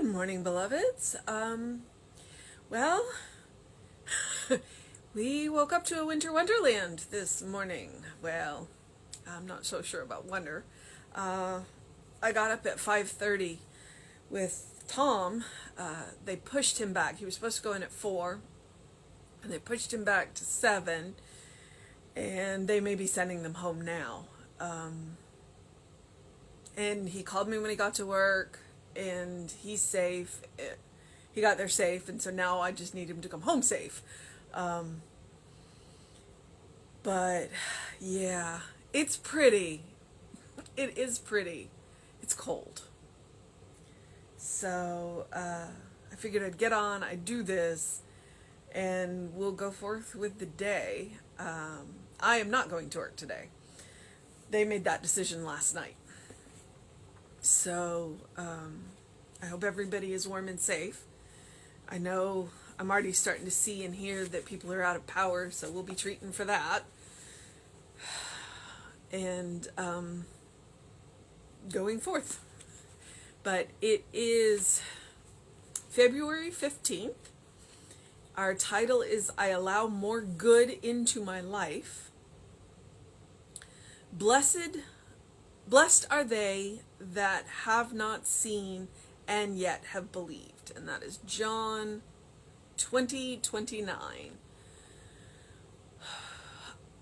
Good morning, beloveds. Well, we woke up to a winter wonderland this morning. Well, I'm not so sure about wonder. I got up at 5:30 with Tom. They pushed him back. He was supposed to go in at 4, and they pushed him back to 7, and they may be sending them home now. And he called me when he got to work, and he's safe. He got there safe, and so now I just need him to come home safe. But yeah, it's pretty. It is pretty. It's cold. So I figured I'd get on, I'd do this, and we'll go forth with the day. I am not going to work today. They made that decision last night. So I hope everybody is warm and safe. I know I'm already starting to see and hear that people are out of power, so we'll be treating for that. And going forth. But it is February 15th. Our title is I Allow More Good into My Life. Blessed are they that have not seen and yet have believed. And that is John 20:29.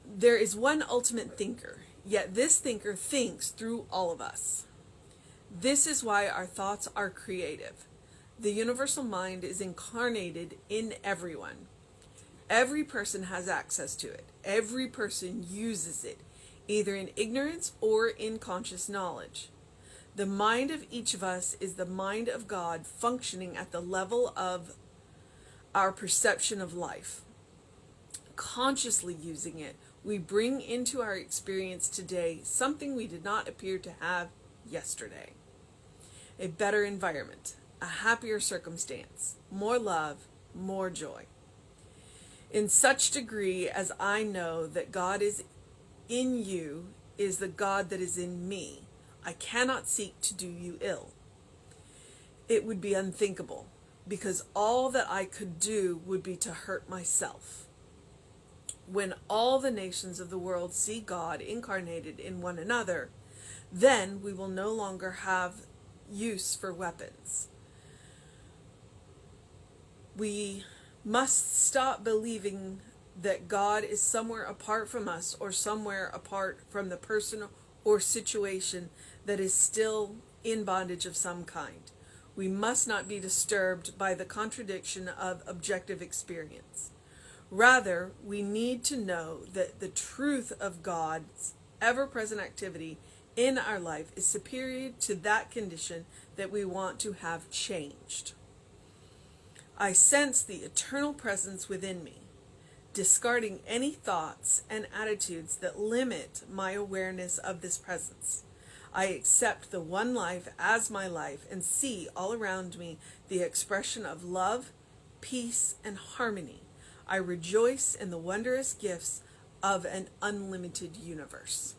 There is one ultimate thinker, yet this thinker thinks through all of us. This is why our thoughts are creative. The universal mind is incarnated in everyone. Every person has access to it. Every person uses it, either in ignorance or in conscious knowledge. The mind of each of us is the mind of God functioning at the level of our perception of life. Consciously using it, we bring into our experience today something we did not appear to have yesterday. A better environment, a happier circumstance, more love, more joy. In such degree as I know that God is in you is the God that is in me, I cannot seek to do you ill. It would be unthinkable, because all that I could do would be to hurt myself. When all the nations of the world see God incarnated in one another, then we will no longer have use for weapons. We must stop believing that God is somewhere apart from us or somewhere apart from the person or situation that is still in bondage of some kind. We must not be disturbed by the contradiction of objective experience. Rather, we need to know that the truth of God's ever-present activity in our life is superior to that condition that we want to have changed. I sense the eternal presence within me, discarding any thoughts and attitudes that limit my awareness of this presence. I accept the one life as my life and see all around me the expression of love, peace, and harmony. I rejoice in the wondrous gifts of an unlimited universe.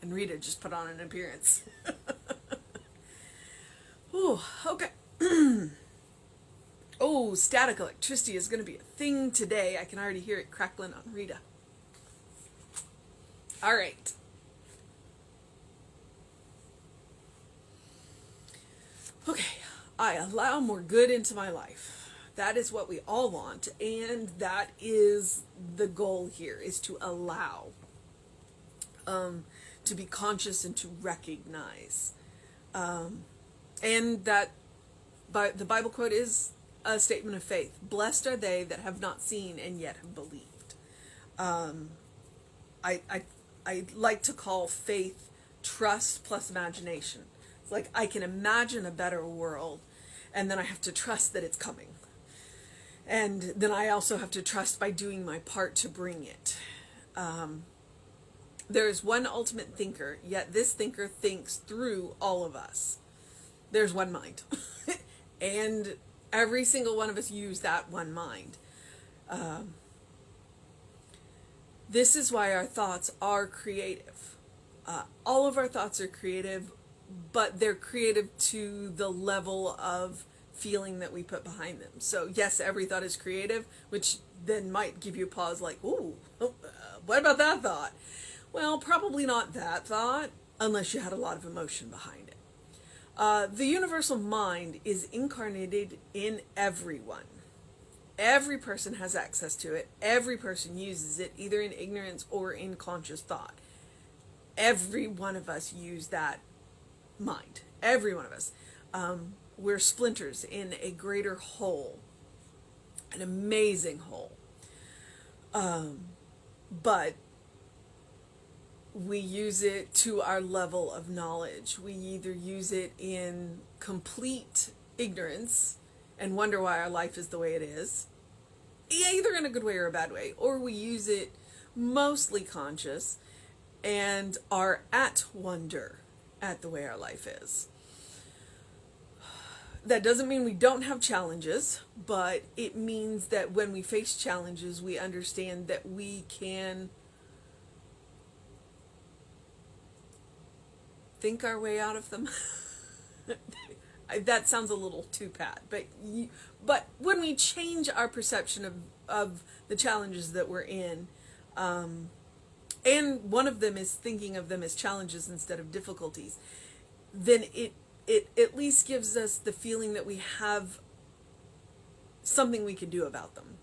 And Rita just put on an appearance. Ooh, okay. Oh, static electricity is going to be a thing today. I can already hear it crackling on Rita. All right. Okay, I allow more good into my life. That is what we all want, and that is the goal here, is to allow, to be conscious and to recognize. And that the Bible quote is a statement of faith. Blessed are they that have not seen and yet have believed. I like to call faith trust plus imagination. It's like I can imagine a better world, and then I have to trust that it's coming. And then I also have to trust by doing my part to bring it. There is one ultimate thinker, yet this thinker thinks through all of us. There's one mind. And every single one of us use that one mind. This is why our thoughts are creative. All of our thoughts are creative, but they're creative to the level of feeling that we put behind them. So yes, every thought is creative, which then might give you a pause like, ooh, what about that thought? Well, probably not that thought, unless you had a lot of emotion behind it. The universal mind is incarnated in everyone. Every person has access to it. Every person uses it, either in ignorance or in conscious thought. Every one of us use that mind. Every one of us. We're splinters in a greater whole, an amazing whole. But we use it to our level of knowledge. We either use it in complete ignorance and wonder why our life is the way it is, either in a good way or a bad way, or we use it mostly conscious and are at wonder at the way our life is. That doesn't mean we don't have challenges, but it means that when we face challenges, we understand that we can think our way out of them. That sounds a little too pat, but when we change our perception of the challenges that we're in, and one of them is thinking of them as challenges instead of difficulties, then it at least gives us the feeling that we have something we can do about them.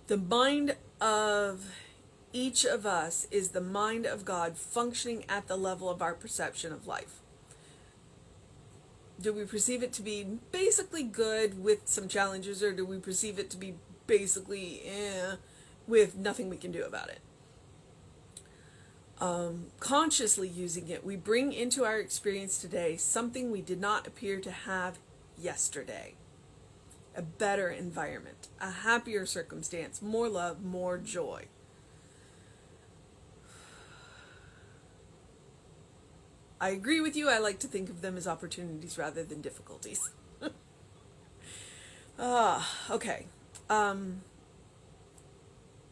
The mind of each of us is the mind of God functioning at the level of our perception of life. Do we perceive it to be basically good with some challenges, or do we perceive it to be basically with nothing we can do about it? Consciously using it, we bring into our experience today something we did not appear to have yesterday. A better environment, a happier circumstance, more love, more joy. I agree with you. I like to think of them as opportunities rather than difficulties. Okay.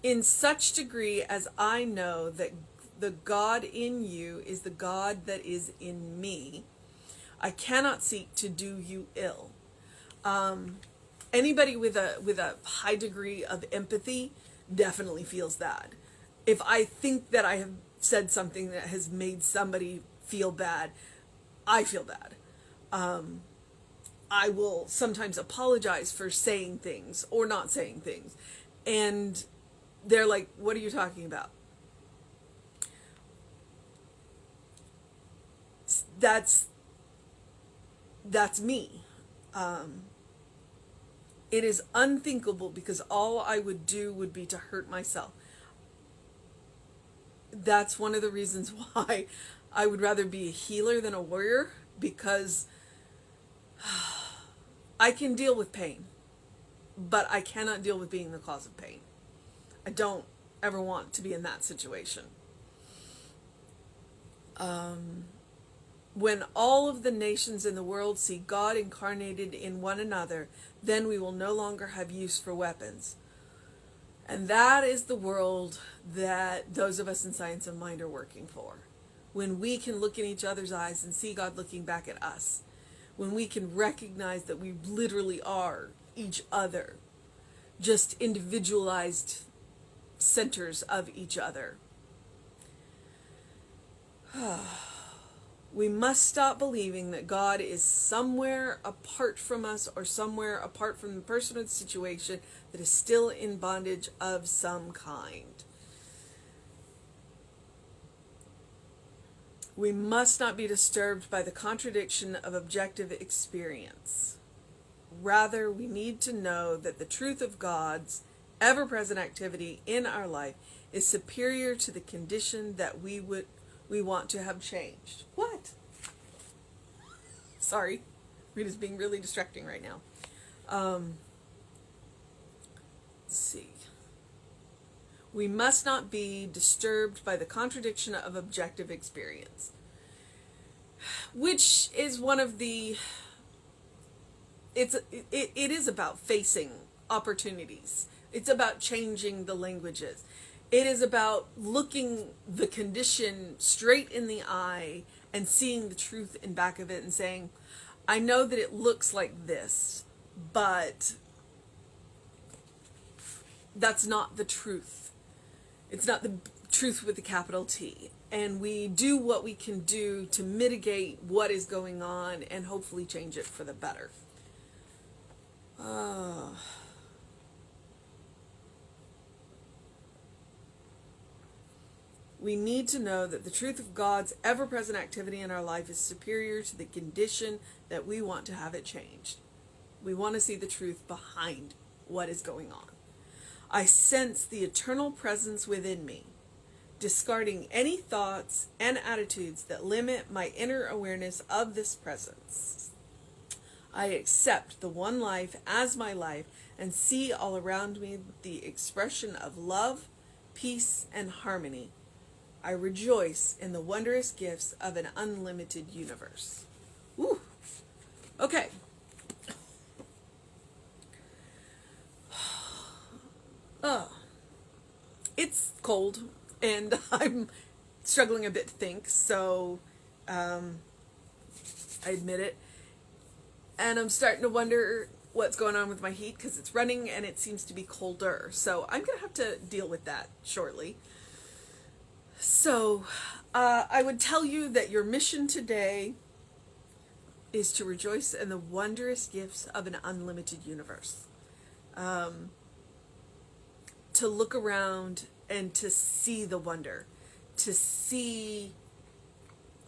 In such degree as I know that the God in you is the God that is in me, I cannot seek to do you ill. Anybody with a high degree of empathy definitely feels that. If I think that I have said something that has made somebody feel bad, I feel bad. I will sometimes apologize for saying things or not saying things. And they're like, what are you talking about? That's me. It is unthinkable, because all I would do would be to hurt myself. That's one of the reasons why I would rather be a healer than a warrior, because I can deal with pain, but I cannot deal with being the cause of pain. I don't ever want to be in that situation. When all of the nations in the world see God incarnated in one another, then we will no longer have use for weapons. And that is the world that those of us in Science of Mind are working for. When we can look in each other's eyes and see God looking back at us. When we can recognize that we literally are each other, just individualized centers of each other. We must stop believing that God is somewhere apart from us, or somewhere apart from the person or the situation that is still in bondage of some kind. We must not be disturbed by the contradiction of objective experience. Rather, we need to know that the truth of God's ever-present activity in our life is superior to the condition that we want to have changed. What? Sorry, Rita's being really distracting right now. Let's see. We must not be disturbed by the contradiction of objective experience, which is one of the, it is about facing opportunities. It's about changing the languages. It is about looking the condition straight in the eye and seeing the truth in back of it and saying, I know that it looks like this, but that's not the truth. It's not the truth with the capital T. And we do what we can do to mitigate what is going on and hopefully change it for the better. We need to know that the truth of God's ever-present activity in our life is superior to the condition that we want to have it changed. We want to see the truth behind what is going on. I sense the eternal presence within me, discarding any thoughts and attitudes that limit my inner awareness of this presence. I accept the one life as my life and see all around me the expression of love, peace, and harmony. I rejoice in the wondrous gifts of an unlimited universe. Woo. Okay. It's cold and I'm struggling a bit to think, so I admit it. And I'm starting to wonder what's going on with my heat because it's running and it seems to be colder. So I'm going to have to deal with that shortly. So I would tell you that your mission today is to rejoice in the wondrous gifts of an unlimited universe. To look around and to see the wonder, to see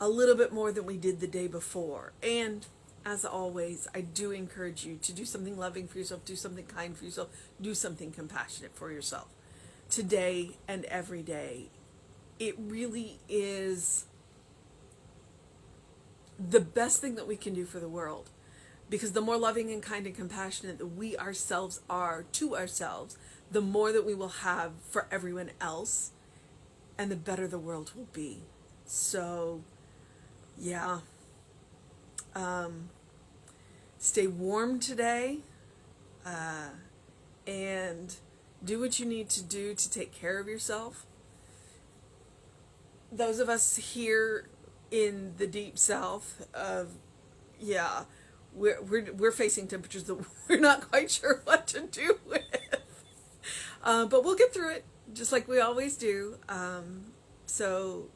a little bit more than we did the day before. And as always, I do encourage you to do something loving for yourself, do something kind for yourself, do something compassionate for yourself today and every day. It really is the best thing that we can do for the world, because the more loving and kind and compassionate that we ourselves are to ourselves, the more that we will have for everyone else, and the better the world will be. So, yeah. Stay warm today, and do what you need to do to take care of yourself. Those of us here in the deep south, we're facing temperatures that we're not quite sure what to do with. But we'll get through it, just like we always do. So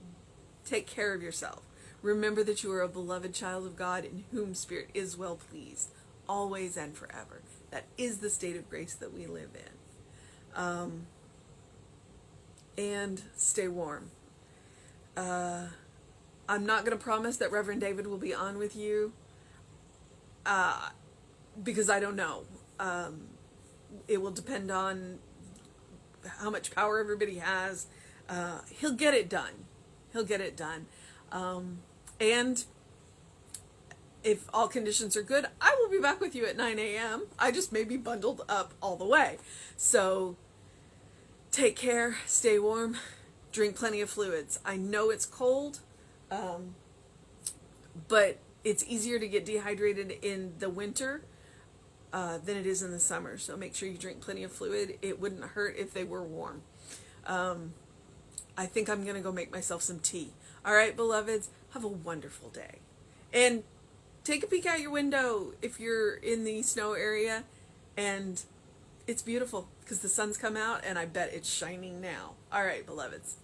take care of yourself. Remember that you are a beloved child of God in whom Spirit is well pleased, always and forever. That is the state of grace that we live in. And stay warm. I'm not going to promise that Reverend David will be on with you, because I don't know. It will depend on how much power everybody has. He'll get it done. He'll get it done. And if all conditions are good, I will be back with you at 9 a.m. I just may be bundled up all the way. So take care, stay warm, drink plenty of fluids. I know it's cold, but it's easier to get dehydrated in the winter than it is in the summer. So make sure you drink plenty of fluid. It wouldn't hurt if they were warm. I think I'm going to go make myself some tea. All right, beloveds, have a wonderful day. And take a peek out your window if you're in the snow area. And it's beautiful because the sun's come out and I bet it's shining now. All right, beloveds.